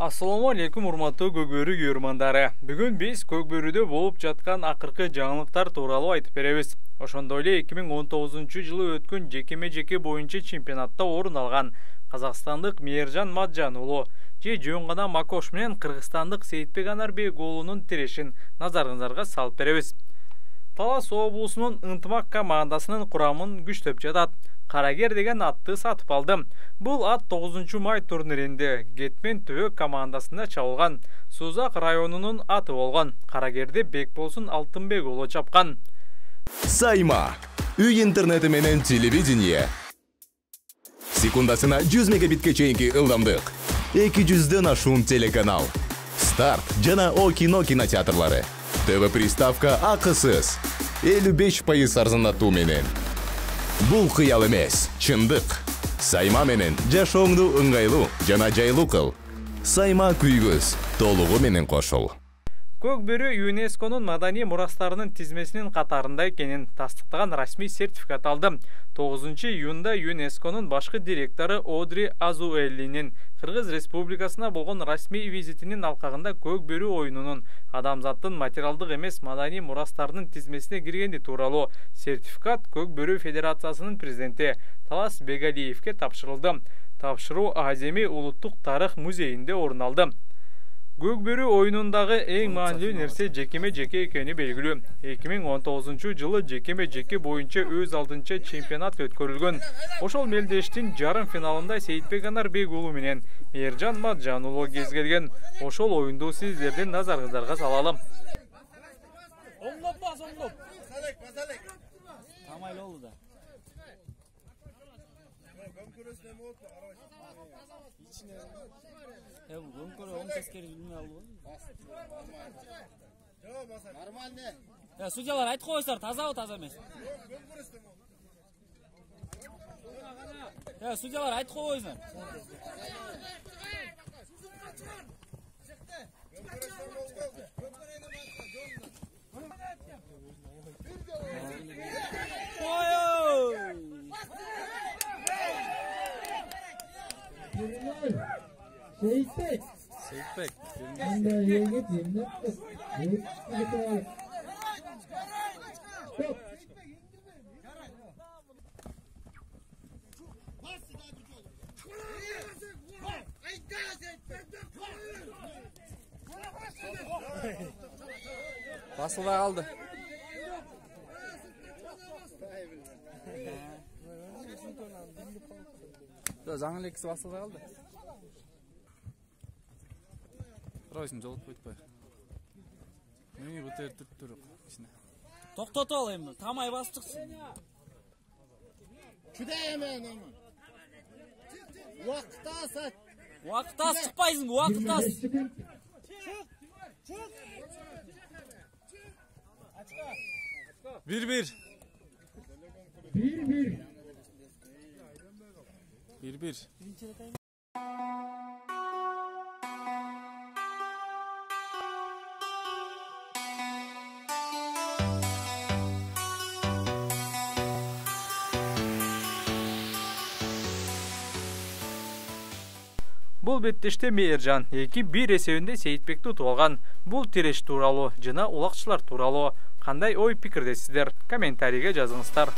Assalamu алейкум, урматтуу Көкбөрү көрөрмандары. Бүгүн биз Көкбөрүдө болуп жаткан акыркы жаңылыктар тууралуу айтып беребиз. Ошондой эле 2019-жылы өткөн жекеме-жеке боюнча чемпионатта орун алган казакстандык Мээржан Маджан уулу же жөн гана Макош менен кыргызстандык Сейитбек Анарбек уулунун тирешин назарыңыздарга салып беребиз. Талас облусунун ынтымак командасынын курамын күчтөп жатат. Карагер деген атты сатып алды. Бул ат 9 май турниринде Гетмен Түбөк командасында чабылган. Сузак районунун аты болгон. Карагерде Бекболсун Алтынбек уулу чапкан. Сайма. Үй интернети менен телевидение. Секундасына 100 мегабитке чейинки ылдамдык. 200дөн ашуун телеканал. Старт жана О кино кинотеатрлары. ТВ приставка акысыз. 55% арзандатуу менен. Бул кыял эмес, чындык. Сайма менен жашооңду ыңгайлуу жана жайлуу кыл. Сайма күйгүз, толугу менен кошул. Көкбөрү ЮНЕСКОнун маданий мурастарынын тизмесинин катарында экенин тастыктаган расмий сертификат алды. 9 июнда ЮНЕСКонун башкы директору Одри Азуэллинин Кыргыз Республикасына болгон расмий визитинин алкагында Көкбөрү оюнунун адамзаттын материалдык эмес маданий мурастарынын тизмесине киргени тууралуу сертификат Көкбөрү Федерациясынын президенти Талас Бегалиевке тапшырылды. Тапшыруу Аземи улуттук тарых музейинде орун алды. Көкбөрү оюнундагы эң маанилүү нерсе жекеме-жеке экени белгилүү. 2019-жылы жекеме-жеке боюнча өз алдынча чемпионат өткөрүлгөн. Ошол мелдештин жарым финалында Сейитбек Анарбек уулу менен Мээржан Маджан уулу кезгелген. Ошол оюнду сиздердин назарыңыздарга салалы. Оңдоп бас, оңдоп. Тамайлы болду да. Нормально. Судьялар айтып койсуңар, тазабы, таза эмес. Судьялар айтып койсуңар. Сейитбек. Анда егет емнеп. Басылда қалды. Жаңыл екісі басылда қалды. Ройсын жолып өтпай. Мені бұтыр түріп ішіне. Тоқтату ал емді, тамай басып шықсын. Күдәй емен ема. Уақыттас әт. Уақыттас шықпайсың, уақыттас. Bir. Бул беттеште Мээржан 2-1 эсебинде Сейитбекти утуп алган. Бул тиреш тууралуу жана улакчылар тууралуу кандай ой пикирдесиздер? Комментарийге жазыңыздар.